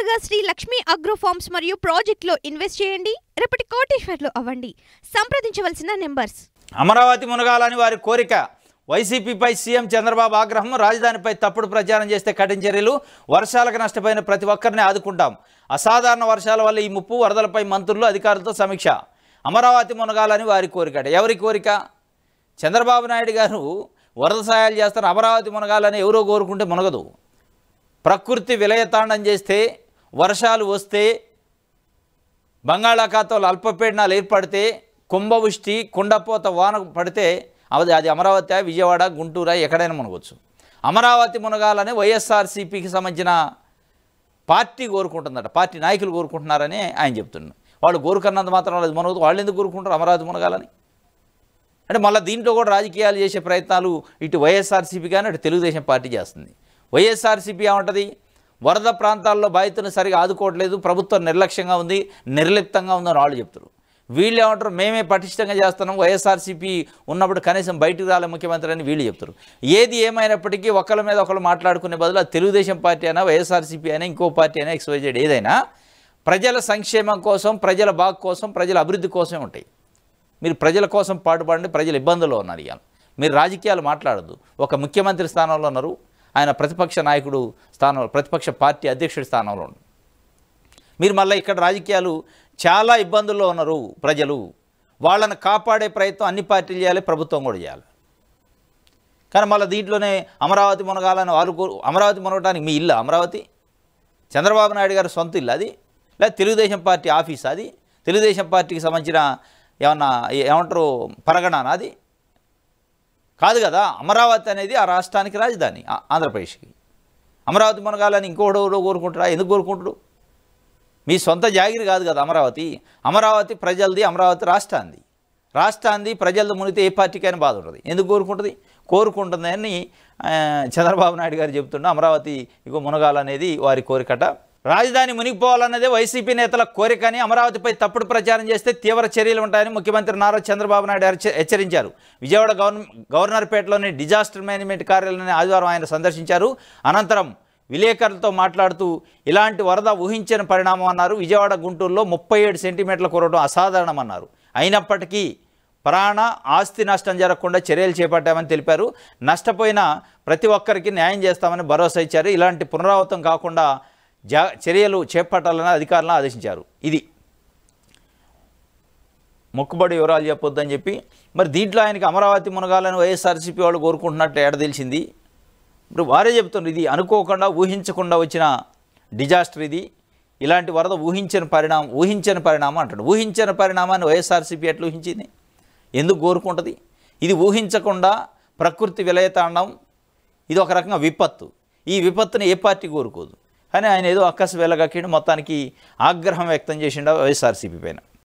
నేరుగా Shri Lakshmi agro forms మరియు ప్రాజెక్టులో ఇన్వెస్ట్ చేయండి. రేపటి కోటీశ్వర్లు అవ్వండి. సంప్రదించవలసిన నెంబర్స్. అమరావతి మునగాలని వారి కోరిక. వైసీపీపై సీఎం చంద్రబాబు ఆగ్రహం. రాజధానిపై తప్పుడు ప్రచారం చేస్తే కఠిన చర్యలు. వర్షాలకు నష్టపోయిన ప్రతి ఒక్కరిని ఆదుకుంటాం. అసాధారణ వర్షాల వల్ల ఈ ముప్పు. వరదలపై మంత్రులు అధికారులతో సమీక్ష. అమరావతి మునగాలని వారి కోరిక. ఎవరి కోరిక? చంద్రబాబు నాయుడు గారు వరద సహాయాలు చేస్తారు. అమరావతి మునగాలని ఎవరో కోరుకుంటే మునగదు. ప్రకృతి విలయతాండం చేస్తే, వర్షాలు వస్తే, బంగాళాఖాతంలో అల్పపీడనాలు ఏర్పడితే, కుంభవృష్టి కుండపోత వాన పడితే అది అమరావతి, విజయవాడ, గుంటూరు ఎక్కడైనా మునగొచ్చు. అమరావతి మునగాలని వైఎస్ఆర్సీపీకి సంబంధించిన పార్టీ కోరుకుంటుందట. పార్టీ నాయకులు కోరుకుంటున్నారని ఆయన చెప్తున్నాడు. వాళ్ళు కోరుకున్నంత మాత్రం అది మునగదు. వాళ్ళు ఎందుకు కోరుకుంటారు అమరావతి మునగాలని? అంటే మళ్ళీ దీంట్లో కూడా రాజకీయాలు చేసే ప్రయత్నాలు ఇటు వైఎస్ఆర్సీపీ కానీ అటు తెలుగుదేశం పార్టీ చేస్తుంది. వైఎస్ఆర్సీపీ ఏమంటుంది? వరద ప్రాంతాల్లో బాధితులను సరిగా ఆదుకోవట్లేదు, ప్రభుత్వం నిర్లక్ష్యంగా ఉంది, నిర్లిప్తంగా ఉందని వాళ్ళు చెప్తారు. వీళ్ళు ఏమంటారు? మేమే పటిష్టంగా చేస్తున్నాం, వైఎస్ఆర్సీపీ ఉన్నప్పుడు కనీసం బయటికి రాలే ముఖ్యమంత్రి అని వీళ్ళు చెప్తారు. ఏది ఏమైనప్పటికీ ఒకళ్ళ మీద ఒకళ్ళు మాట్లాడుకునే బదులు అది తెలుగుదేశం పార్టీ అయినా, వైఎస్ఆర్సీపీ అయినా, ఇంకో పార్టీ అయినా, XYZ ఏదైనా ప్రజల సంక్షేమం కోసం, ప్రజల బాగు కోసం, ప్రజల అభివృద్ధి కోసమే ఉంటాయి. మీరు ప్రజల కోసం పాటుపడండి. ప్రజలు ఇబ్బందుల్లో ఉన్నారు. ఇవాళ మీరు రాజకీయాలు మాట్లాడద్దు. ఒక ముఖ్యమంత్రి స్థానంలో ఉన్నారు, ఆయన ప్రతిపక్ష నాయకుడు స్థానంలో, ప్రతిపక్ష పార్టీ అధ్యక్షుడి స్థానంలో ఉన్నారు. మీరు మళ్ళీ ఇక్కడ రాజకీయాలు చాలా ఇబ్బందుల్లో ఉన్నారు ప్రజలు. వాళ్ళని కాపాడే ప్రయత్నం అన్ని పార్టీలు చేయాలి, ప్రభుత్వం కూడా చేయాలి. కానీ మళ్ళీ దీంట్లోనే అమరావతి మునగాలని వాళ్ళు అమరావతి మునగడానికి మీ ఇల్లు అమరావతి? చంద్రబాబు నాయుడు గారి సొంత ఇల్లు అది? లేదా తెలుగుదేశం పార్టీ ఆఫీస్ అది? తెలుగుదేశం పార్టీకి సంబంధించిన ఏమంటారు పరగణానా అది? కాదు కదా. అమరావతి అనేది ఆ రాష్ట్రానికి రాజధాని, ఆంధ్రప్రదేశ్కి. అమరావతి మునగాలని ఇంకోడో కోరుకుంటారా? ఎందుకు కోరుకుంటాడు? మీ సొంత జాగిరి కాదు కదా అమరావతి. అమరావతి ప్రజలది, అమరావతి రాష్ట్రాంది ప్రజలది మునిగితే ఏ పార్టీకైనా బాధ ఉంటుంది. ఎందుకు కోరుకుంటుంది? కోరుకుంటుంది అని చంద్రబాబు నాయుడు గారు చెబుతున్నా. అమరావతి మునగాలనేది వారి కోరికట. రాజధాని మునిగిపోవాలన్నదే వైసీపీ నేతల కోరికని, అమరావతిపై తప్పుడు ప్రచారం చేస్తే తీవ్ర చర్యలు ఉంటాయని ముఖ్యమంత్రి నారా చంద్రబాబు నాయుడు హెచ్చరించారు. విజయవాడ గవర్నర్పేటలోని డిజాస్టర్ మేనేజ్మెంట్ కార్యాలయాన్ని ఆదివారం ఆయన సందర్శించారు. అనంతరం విలేకరులతో మాట్లాడుతూ ఇలాంటి వరద ఊహించని పరిణామం అన్నారు. విజయవాడ, గుంటూరులో 37 సెంటీమీటర్ల కురవడం అసాధారణమన్నారు. అయినప్పటికీ ప్రాణ ఆస్తి నష్టం జరగకుండా చర్యలు చేపట్టామని తెలిపారు. నష్టపోయిన ప్రతి ఒక్కరికి న్యాయం చేస్తామని భరోసా ఇచ్చారు. ఇలాంటి పునరావృతం కాకుండా చర్యలు చేపట్టాలని అధికారులను ఆదేశించారు. ఇది మొక్కుబడి వివరాలు చెప్పొద్దని చెప్పి మరి దీంట్లో ఆయనకి అమరావతి మునగాలని వైఎస్ఆర్సీపీ వాళ్ళు కోరుకుంటున్నట్టు ఏడ తెలిసింది? ఇప్పుడు వారే చెప్తున్నారు ఇది అనుకోకుండా, ఊహించకుండా వచ్చిన డిజాస్టర్ ఇది. ఇలాంటి వరద ఊహించని పరిణామం అంటాడు. ఊహించని పరిణామాన్ని వైఎస్ఆర్సీపీ ఎట్లా ఊహించింది? ఎందుకు కోరుకుంటుంది? ఇది ఊహించకుండా ప్రకృతి విలయతాండం, ఇది ఒక రకంగా విపత్తు. ఈ విపత్తుని ఏ పార్టీ కోరుకోదు. కానీ ఆయన ఏదో అక్కసు వెళ్ళగక్కిండు, మొత్తానికి ఆగ్రహం వ్యక్తం చేసిండు వైఎస్ఆర్సీపీ పైన.